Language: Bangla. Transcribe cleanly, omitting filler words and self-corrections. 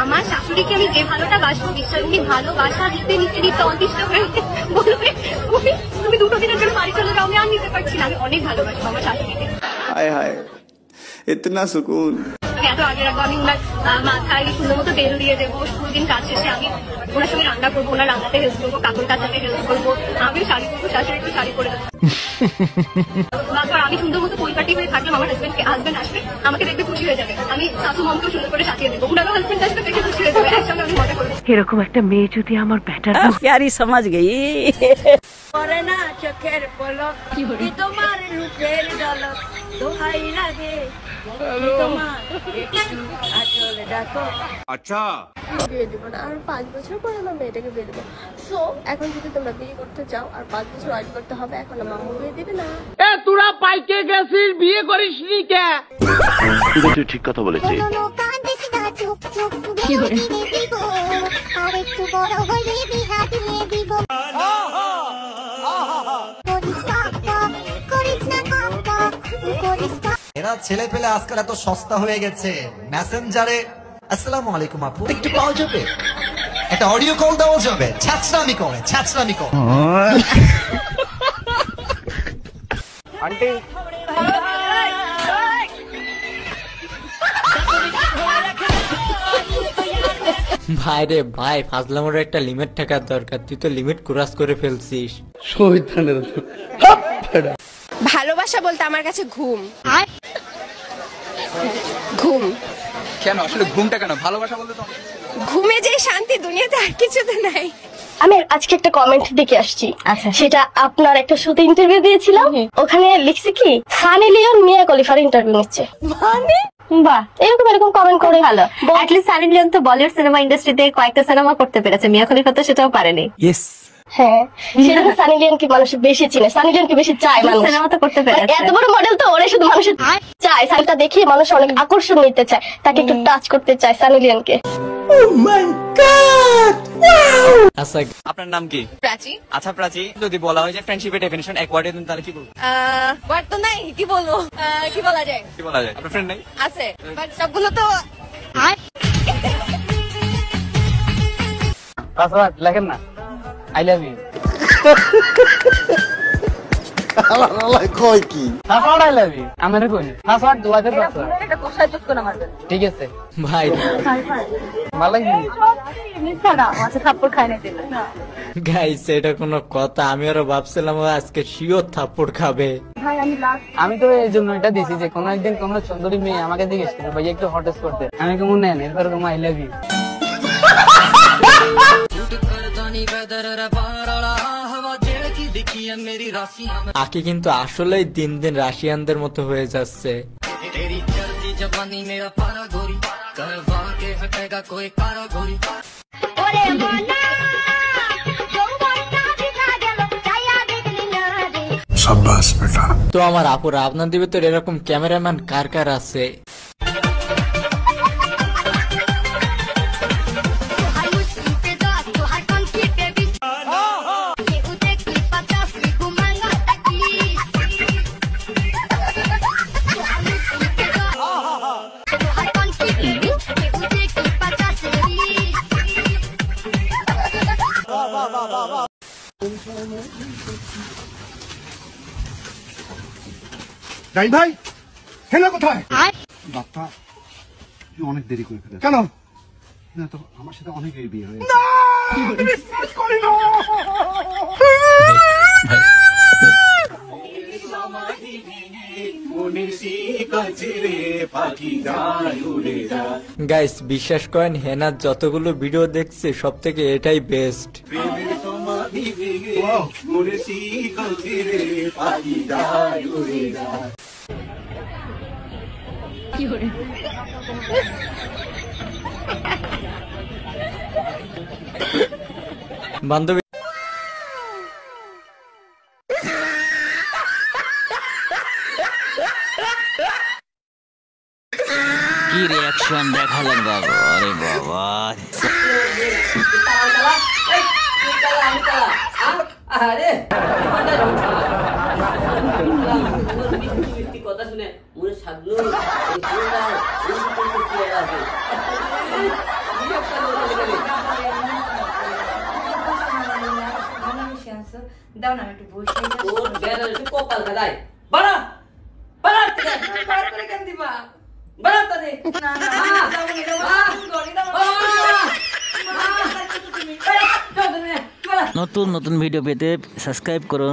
আমার শাশুড়িকে আমি যে ভালোটা বাসবো, বিশ্বাস উনি ভালোবাসা দিতে নিতে নিতে অতিষ্ঠ হয়ে বলবে তুমি দুটো দিনের জন্য বাড়ি চলে যাও, আমি আর নিতে পারছি না। আমি অনেক ভালোবাসবো আমার শাশুড়িকে। হায় হায়, ইতনা সুকুন। এত আগে রাখবো, আমি ওনার মাথায় সুন্দর মতো তেল দিয়ে দেবো, দিন কাজ শেষে আমি ওনার সঙ্গে রান্না করবো, ওনার রান্নাতে হেল্প করবো, কাপড় কাচাতে হেল্প করবো, আমিও শাড়ি করবো, শাশুড়ি একটু শাড়ি করে দেবো। তারপর আমি সুন্দর মতো পরিপাটি হয়ে থাকলাম, আমার হাজবেন্ড আসবে, আমাকে দেখতে খুশি হয়ে যাবে, আমি শাশু মমকেও সুন্দর করে সাজিয়ে দেবো, ওনারও হাজবেন্ড আসবে, দেখে খুশি হয়ে যাবে, একসঙ্গে আমি মজা করবো। এরকম একটা মেয়ে যদি আমার ব্যাটার প্যারি সমাজ গেই করে না চোখের পলক, তোমার রূপের ঝলক দোহাই লাগে তোমার আসল ডাকো। আচ্ছা বিয়ে দিব না, আর 5 বছর পরে আমার মেয়েটাকে বিয়ে দেবো। সো এখন যদি তোমরা বিয়ে করতে চাও আর 5 বছর ওয়েট করতে হবে, এখন আমার মামু বিয়ে দিবে না। তোরা পাইকে গেছিস, বিয়ে করিস নি কে? তুই ঠিক কথা বলেছিস। এরা ছেলে পেলে আজকাল এত সস্তা হয়ে গেছে, মেসেঞ্জারে আসসালামু আলাইকুম আপু একটু পাওয়া যাবে, একটা অডিও কল দেওয়া যাবে, ছ্যাঁচড়ামি করে আন্টি ভাই রে ভাই, ফাজলামোর একটা লিমিট থাকার দরকার, তুই তো লিমিট ক্রস করে ফেলছিস। ভালোবাসা বলতে আমার কাছে ঘুম। ঘুম কেন আসলে ঘুমটা কেন? ভালোবাসা বলতে তো ঘুমে যে শান্তি দুনিয়াতে আর কিছুতে নাই। আমি আজকে একটা কমেন্ট দেখে আসছি, সেটা আপনার একটা শোতে ইন্টারভিউ দিয়েছিলাম, ওখানে লিখছে কি সানি লিওন মিয়া খলিফার ইন্টারভিউ নিচ্ছে। মানে বাহ, এরকম কমেন্ট করে ভালো। অ্যাটলিস্ট সানি লিওন তো বলিউড সিনেমা ইন্ডাস্ট্রিতে কয়েকটা সিনেমা করতে পেরেছে, মিয়া খলিফা তো সেটাও পারেনি। হ্যাঁ, সেটা সানি লিওনকে মানুষ বেশি চিনে, সানি লিওনকে বেশি চায় মানুষ, সিনেমা তো করতে পেরেছে। এত বড় মডেল তো ওরে শুধু মানুষ চায়, সানিটা দেখে মানুষ অনেক আকর্ষণ নিতে চায়, তাকে একটু টাচ করতে চায় সানি লিওনকে। আচ্ছা, আপনার নাম কি? প্রাচী। আচ্ছা প্রাচী, যদি বলা হয় যে ফ্রেন্ডশিপের ডেফিনিশন এক ওয়ার্ডে দেন তাহলে কি বলবো? ওয়ার্ড তো নাই, কি বলবো, কি বলা যায়? কি বলা যায়? আপনার ফ্রেন্ড নাই? আছে, বাট সবগুলো তো পাসওয়ার্ড লেখেন না, আই লাভ ইউ। কয় কি পাসওয়ার্ড আই লাভ ইউ আমারে কই পাসওয়ার্ড দুয়াদের পাসওয়ার্ড এটা কোথায় চুজ করে মারবেন? ঠিক আছে ভাই ভালো লাগছে আচ্ছা থাপ্পড় খাই না দিলে না গাইস, এটা কোনো কথা? আমি আরো ভাবছিলাম ও আজকে শিওর থাপ্পড় খাবে। আমি তো এই জন্য এটা দিছি যে কোন একদিন কোন সুন্দরী মেয়ে আমাকে জিজ্ঞেস করে ভাই একটু হট করতে, আমি কেমন নেন এরপর কম আই লাভ ইউ। আকি কিন্তু আসলেই দিন দিন রাশিয়ানদের মতো হয়ে যাচ্ছে। তো আমার আপুরা, আপনাদের ভিতরে এরকম ক্যামেরাম্যান কার কার আছে? যাই ভাই, হেনা কোথায়? বাপ্পা তুই অনেক দেরি করে ফেলেছিস। কেন? না তো আমার সাথে অনেকের বিয়ে হয়েছে। গাইস, বিশ্বাস করেন হেনার যতগুলো ভিডিও দেখছে সব থেকে এটাই বেস্ট। বান্ধবী কি রিয়াকশন দেখালেন বাবা? আরে বাবা, আরে কথা শুনে মনে সাধলো আনছো দাও না আমি একটু বসে তোর বেলা একটু কপাল গাদাই বাড়া বাড়া থেকে বার করে কেন দিবা বাড়া তারে না না দাও না নতুন নতুন ভিডিও পেতে সাবস্ক্রাইব করুন।